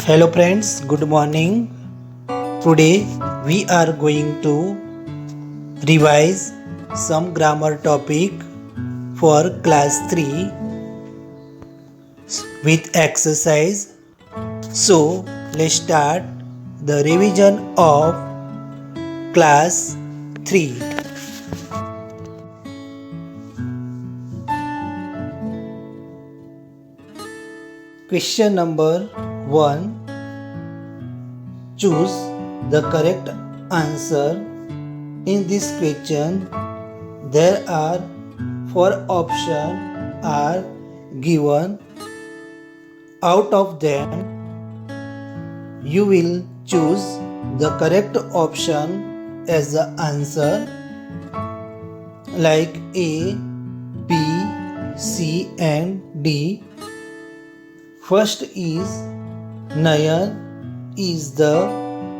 Hello friends, good morning. Today we are going to revise some grammar topic for class 3 with exercise. So let's start the revision of class 3. Question number 1. Choose the correct answer. In this question, there are 4 options are given. Out of them, you will choose the correct option as the answer, like A, B, C and D. First is Nayan is the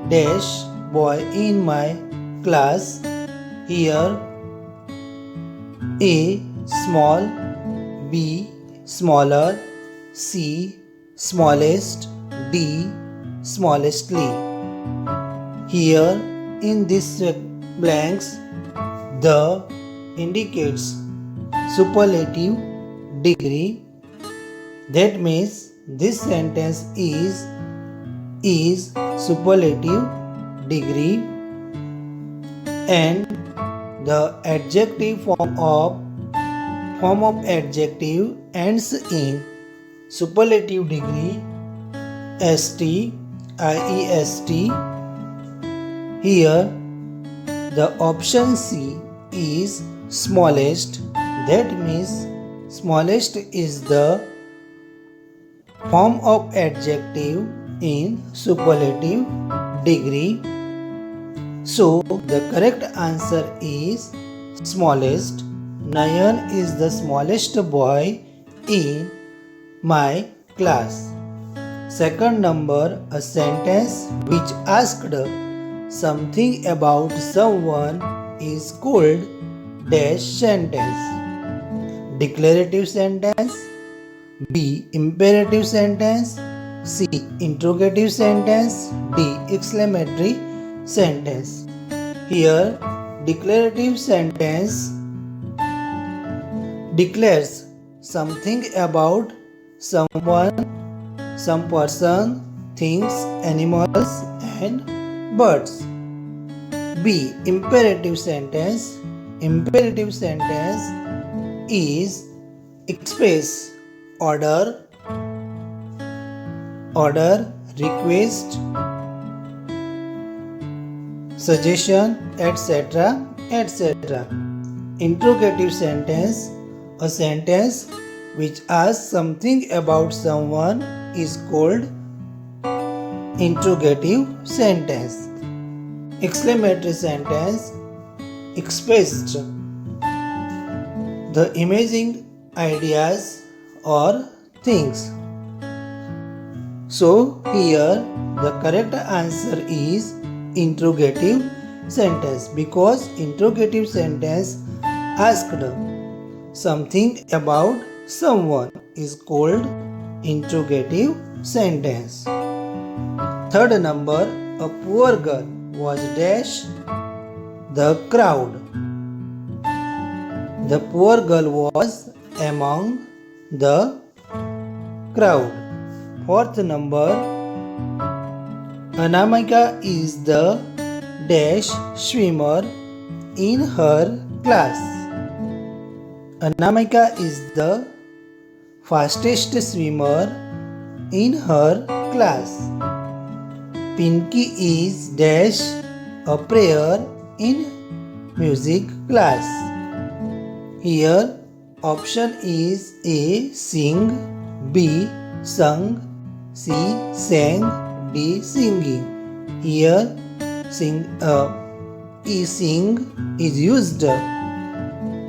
dash boy in my class. Here A small, B smaller, C smallest, D smallestly. Here in this blanks, the indicates superlative degree. That means this sentence is superlative degree, and the adjective form of adjective ends in superlative degree st, iest. Here the option C is smallest. That means smallest is the form of adjective in superlative degree. So the correct answer is smallest. Nayan is the smallest boy in my class. Second number, a sentence which asked something about someone is called dash sentence. Declarative sentence, B imperative sentence, C interrogative sentence, D exclamatory sentence. Here declarative sentence declares something about someone, some person, things, animals and birds. B imperative sentence is express order, request, suggestion, etc. etc. Interrogative sentence, a sentence which asks something about someone, is called interrogative sentence. Exclamatory sentence expressed the amazing ideas or things. So here the correct answer is interrogative sentence, because interrogative sentence asked something about someone is called interrogative sentence. Third number, a poor girl was dash the crowd. The poor girl was among the crowd. Fourth number, Anamika is the dash swimmer in her class. Anamika is the fastest swimmer in her class. Pinky is dash a prayer in music class. Here option is A sing, B sung, C sang, D singing. Here sing is used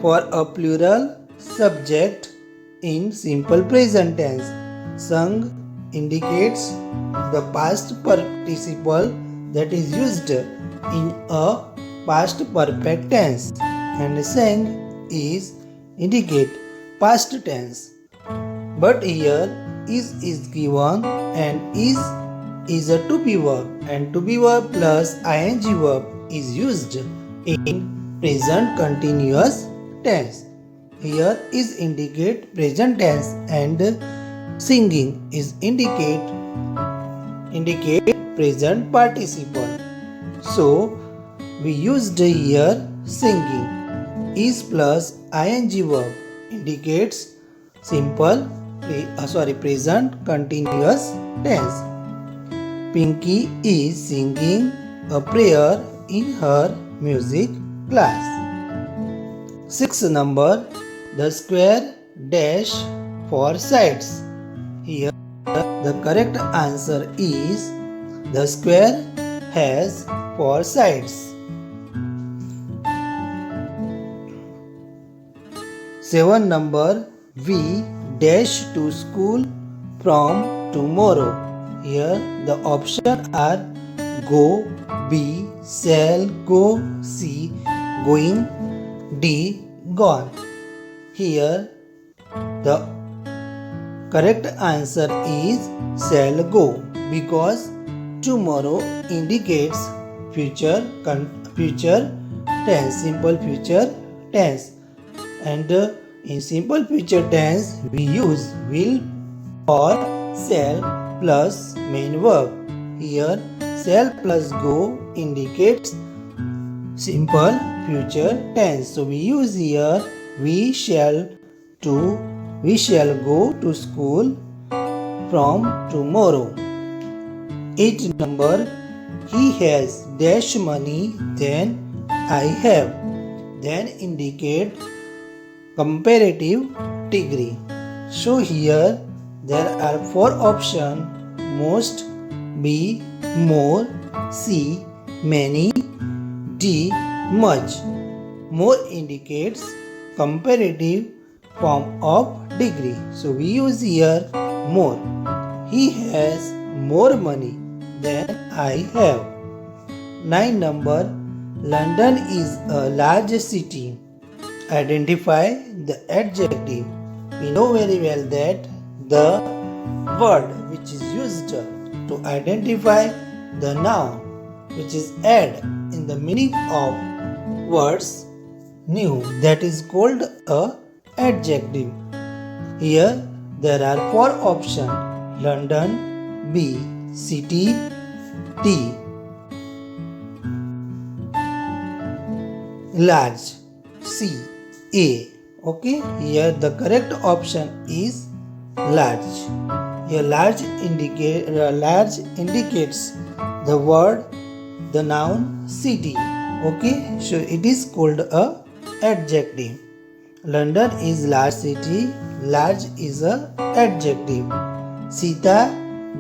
for a plural subject in simple present tense. Sung indicates the past participle that is used in a past perfect tense, and sang is indicate past tense. But here is given and is is a to be verb, and to be verb plus ing verb is used in present continuous tense. Here is indicate present tense and singing is indicate present participle. So we used here singing. Is plus ing verb indicates present continuous tense. Pinky is singing a prayer in her music class. 6th number, the square dash 4 sides. Here the correct answer is the square has 4 sides. 7 number, we dash to school from tomorrow. Here the options are go, be, shall, go, see, going, D, gone. Here the correct answer is shall go because tomorrow indicates future tense, simple future tense, and in simple future tense we use will or shall plus main verb. Here shall plus go indicates simple future tense, so we use here we shall go to school from tomorrow. 8 number, he has dash money than I have. Then indicate comparative degree. So here there are 4 options: most, B, more, C, many, D, much. More indicates comparative form of degree. So we use here more. He has more money than I have. 9 number, London is a large city. Identify the adjective. We know very well that the word which is used to identify the noun which is add in the meaning of words new, that is called a adjective. Here there are 4 options: London, B, city, D, large, C, A. Okay, here the correct option is large. Here large indicates the word, the noun city. Okay, so it is called a adjective. London is large city. Large is a adjective. Sita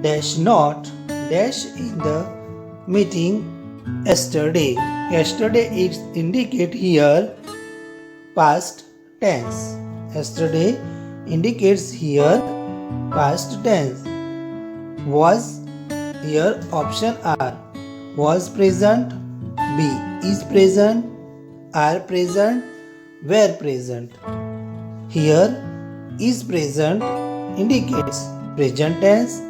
dash not dash in the meeting yesterday. Yesterday it indicate here past tense. Yesterday indicates here past tense. Was, here option are was present, B is present, are present, were present. Here is present indicates present tense,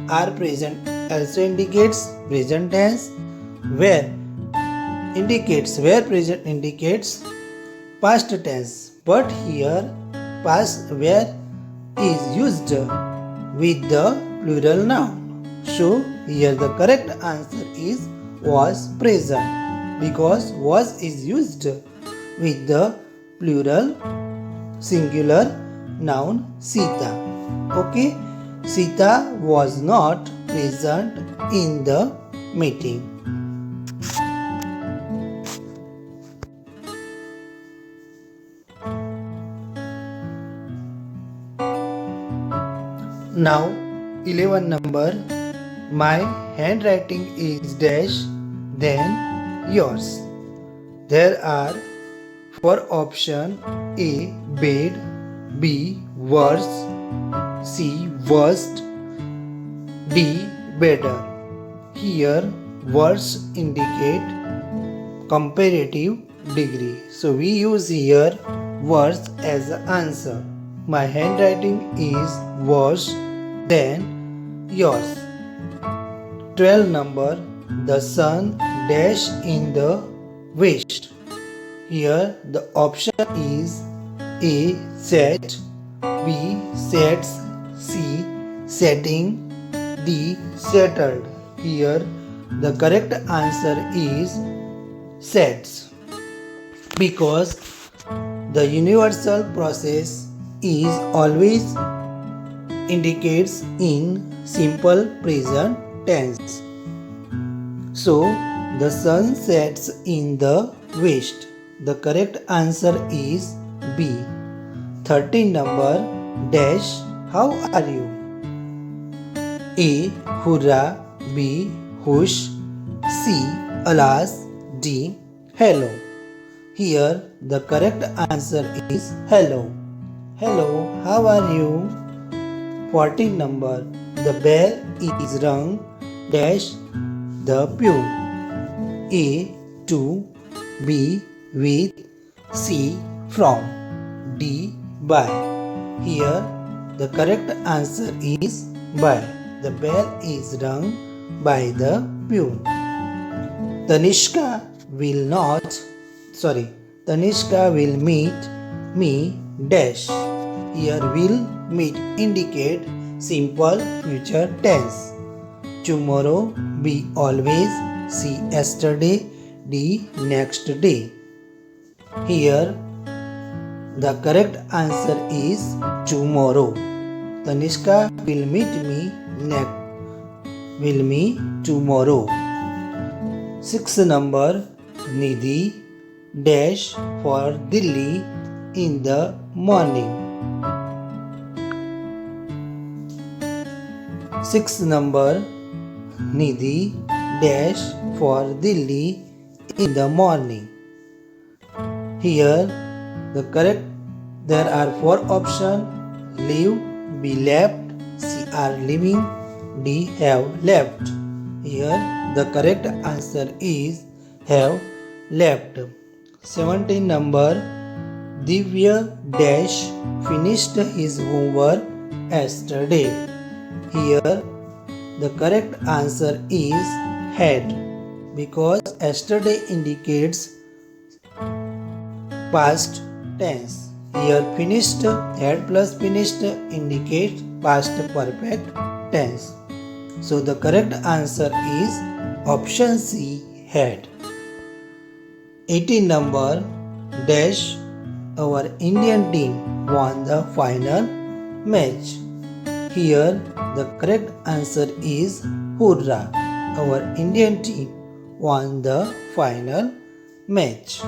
are present also indicates present tense, were present indicates past tense, but here past where is used with the plural noun. So here the correct answer is was present because was is used with the plural singular noun Sita. Okay, Sita was not present in the meeting. Now 11 number, my handwriting is dash than yours. There are 4 options: A, bad, B, worse, C, worst, D, better. Here worse indicate comparative degree, so we use here worse as the answer. My handwriting is worse than yours. 12 number, the sun dash in the west. Here the option is A. Set, B. Sets, C. Setting, D. Settled. Here the correct answer is sets, because the universal process is always indicates in simple present tense. So the sun sets in the west. The correct answer is B. 13 number, dash, how are you? A. Hurrah, B. Hush, C. Alas, D. Hello. Here the correct answer is hello. Hello, how are you? 14 number, the bell is rung, dash, the pew. A. To, B. With, C. From, D. By. Here the correct answer is by. The bell is rung by the pew. Tanishka will meet me, dash. Here will meet indicate simple future tense. Tomorrow, B. Always, C. Yesterday, D. Next day. Here the correct answer is tomorrow. Tanishka will meet me tomorrow. 6 number, Nidhi dash for Delhi in the morning. 6 number, Nidhi dash for Delhi in the morning. Here there are 4 options: leave, be left, C. are leaving, D. have left. Here the correct answer is have left. 17 number, Divya dash finished his homework yesterday. Here the correct answer is had, because yesterday indicates past tense. Here finished, had plus finished indicates past perfect tense. So the correct answer is option C, had. 18 number, dash, our Indian team won the final match. Here the correct answer is hurrah, our Indian team won the final match.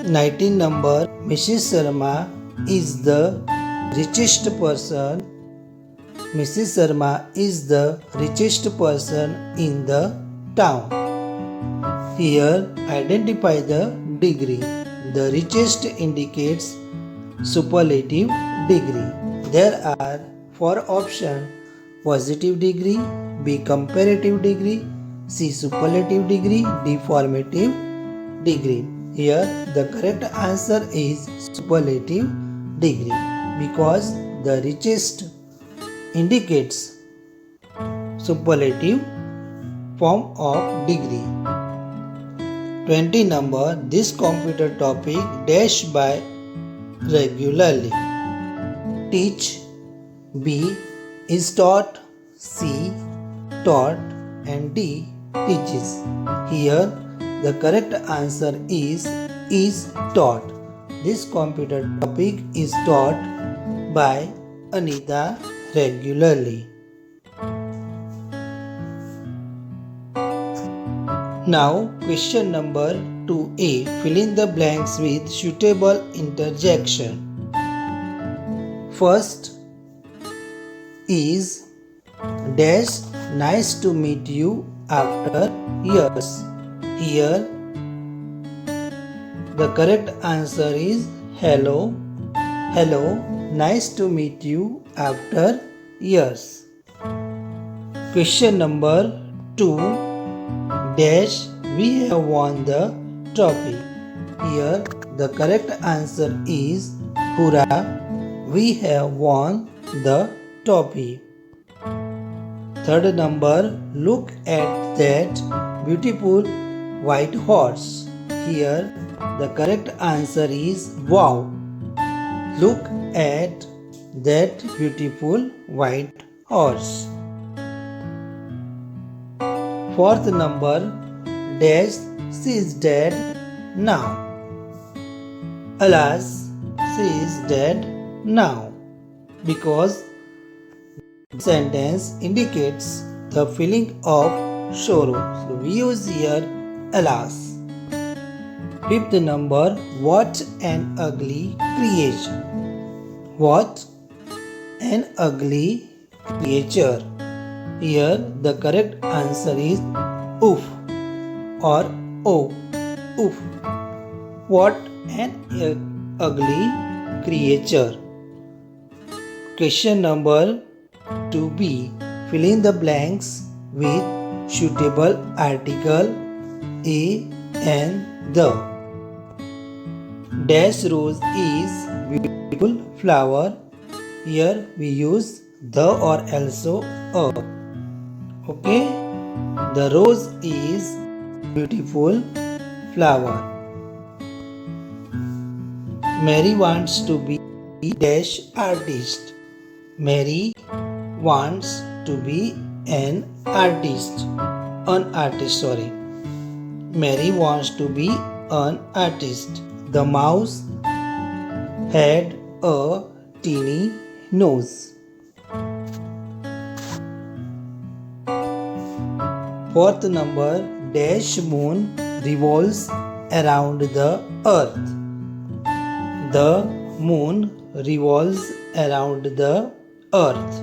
19 number, Mrs. Sharma is the richest person. Mrs. Sharma is the richest person in the town. Here identify the degree. The richest indicates superlative degree. There are 4 options: positive degree, B. comparative degree, C. superlative degree, D. formative degree. Here the correct answer is superlative degree, because the richest indicates superlative form of degree. 20 number, this computer topic dash by regularly. Teach, B. is taught, C. taught, and D. teaches. Here the correct answer is taught. This computer topic is taught by Anita regularly. Now question number 2A. Fill in the blanks with suitable interjection. First is dash, nice to meet you after years. Here the correct answer is hello. Hello, nice to meet you after years. Question number 2, dash, we have won the trophy. Here the correct answer is hurrah, We have won the trophy. Third number, look at that beautiful white horse. Here, the correct answer is wow. Look at that beautiful white horse. Fourth number, dash, she is dead now. Alas, she is dead now. Because the sentence indicates the feeling of sorrow. So we use here alas. Fifth number, what an ugly creation. What an ugly creature. Here the correct answer is oof or oh, oof. What an ugly creature. Question number 2b. Fill in the blanks with suitable article a and the. Dash rose is beautiful flower. Here we use the or also a. Okay, the rose is beautiful flower. Mary wants to be dash artist. Mary wants to be an artist. Mary wants to be an artist. The mouse had a teeny nose. Fourth number, dash moon revolves around the earth. The moon revolves around the earth.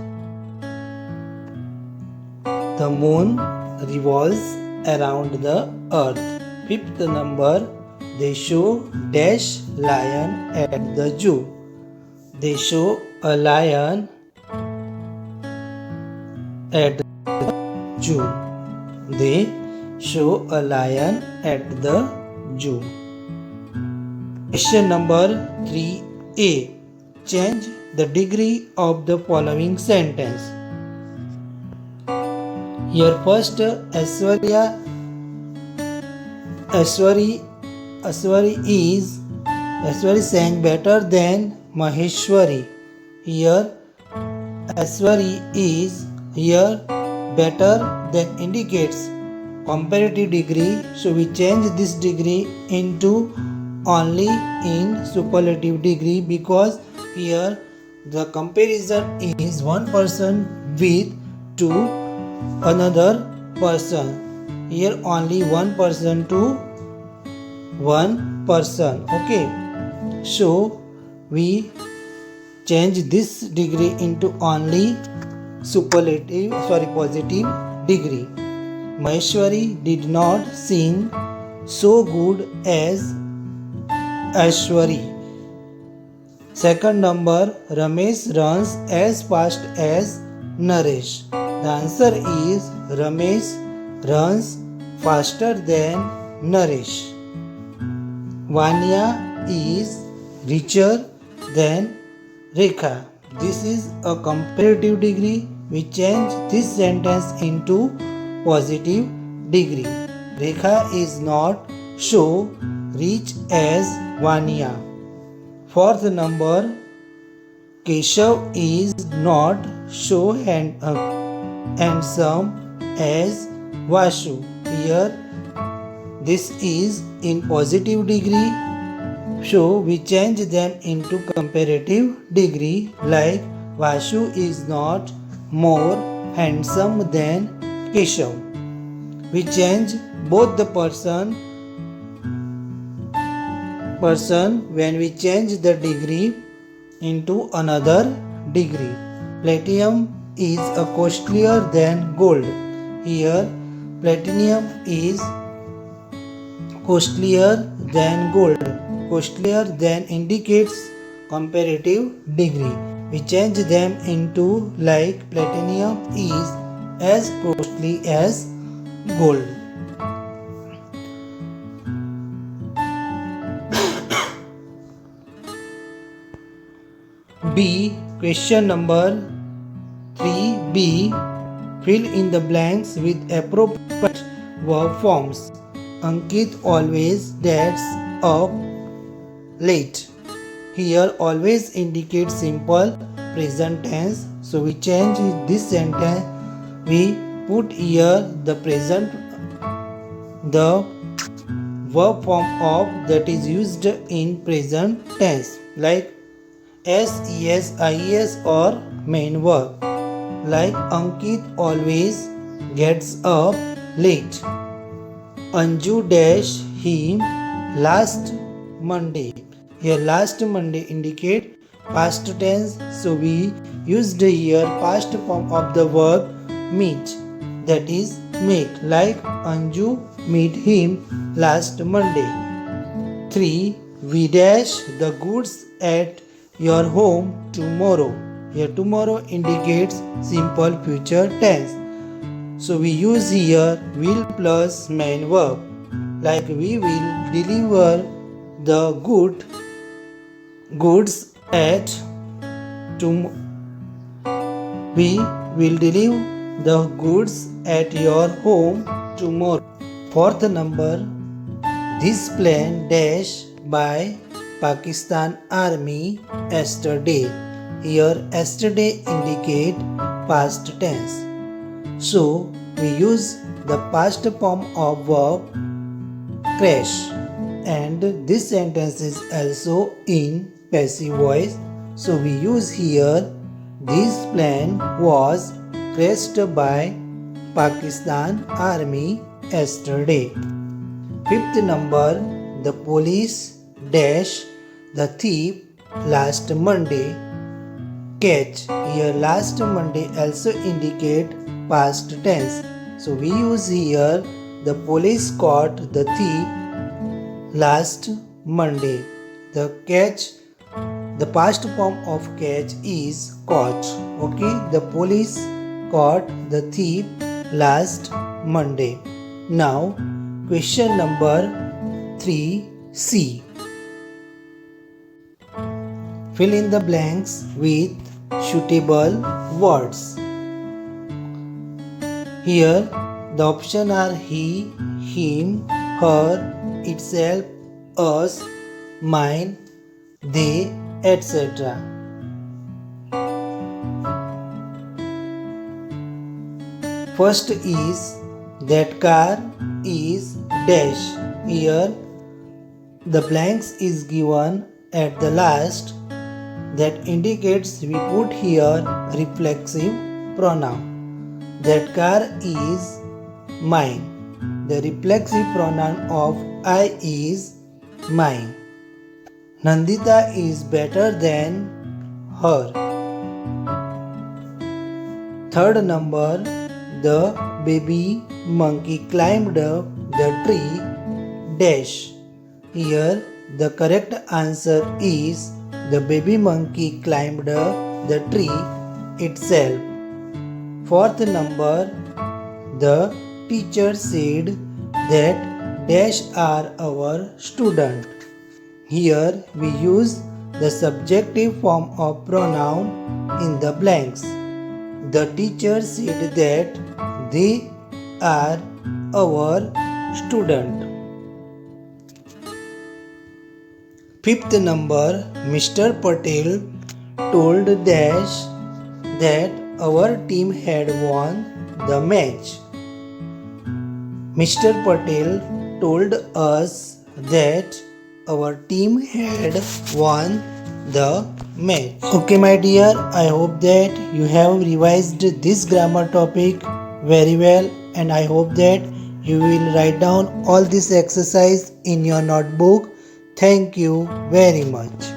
The moon revolves around the earth. Fifth number, they show dash lion at the zoo. They show a lion at the zoo. They show a lion at the zoo. Question number 3a. Change the degree of the following sentence. Here first, Aishwarya sang better than Maheshwari. Here Aishwarya is here better than indicates comparative degree, so we change this degree into only in superlative degree because here the comparison is one person with to another person. Here only one person to one person. Okay, so we change this degree into only positive degree. Maheshwari did not sing so good as Aishwarya. Second number, Ramesh runs as fast as Naresh. The answer is Ramesh runs faster than Naresh. Vanya is richer than Rekha. This is a comparative degree. We change this sentence into positive degree. Rekha is not so rich as Vanya. Fourth number, Keshav is not so handsome as Vasu. Here this is in positive degree, so we change them into comparative degree, like Vasu is not more handsome than Keshav. We change both the person when we change the degree into another degree. Platinum is a costlier than gold. Here platinum is costlier than gold. Costlier than indicates comparative degree. We change them into like platinum is as costly as gold. B. Question number 3B. Fill in the blanks with appropriate verb forms. Ankit always gets up late. Here always indicates simple present tense. So we change this sentence. We put here the present, the verb form of that is used in present tense, like SES, IES or main verb. Like Ankit always gets up late. Anju dash him last Monday. Here last Monday indicate past tense, so we used here past form of the verb meet, that is meet, like Anju meet him last Monday. 3. We dash the goods at your home tomorrow. Here tomorrow indicates simple future tense, so we use here will plus main verb, like we will deliver the goods at we will deliver the goods at your home tomorrow. Fourth number, this plane dash by Pakistan Army yesterday. Here yesterday indicate past tense, so we use the past form of verb crash, and this sentence is also in passive voice, so we use here this plane was crashed by Pakistan Army yesterday. Fifth number, the police dash the thief last Monday. Catch. Here last Monday also indicate past tense, so we use here the police caught the thief last Monday. The past form of catch is caught. Okay, the police caught the thief last Monday. Now question number 3C. Fill in the blanks with suitable words. Here the options are he, him, her, itself, us, mine, they, etc. First is that car is dash. Here the blanks is given at the last, that indicates we put here reflexive pronoun. That car is mine. The reflexive pronoun of I is mine. Nandita is better than her. Third number, the baby monkey climbed up the tree dash. Here the correct answer is the baby monkey climbed up the tree itself. Fourth number, the teacher said that dash are our student. Here we use the subjective form of pronoun in the blanks. The teacher said that they are our student. Fifth number, Mr. Patel told dash that our team had won the match. Mr. Patel told us that our team had won the match. Okay my dear, I hope that you have revised this grammar topic very well, and I hope that you will write down all this exercise in your notebook. Thank you very much.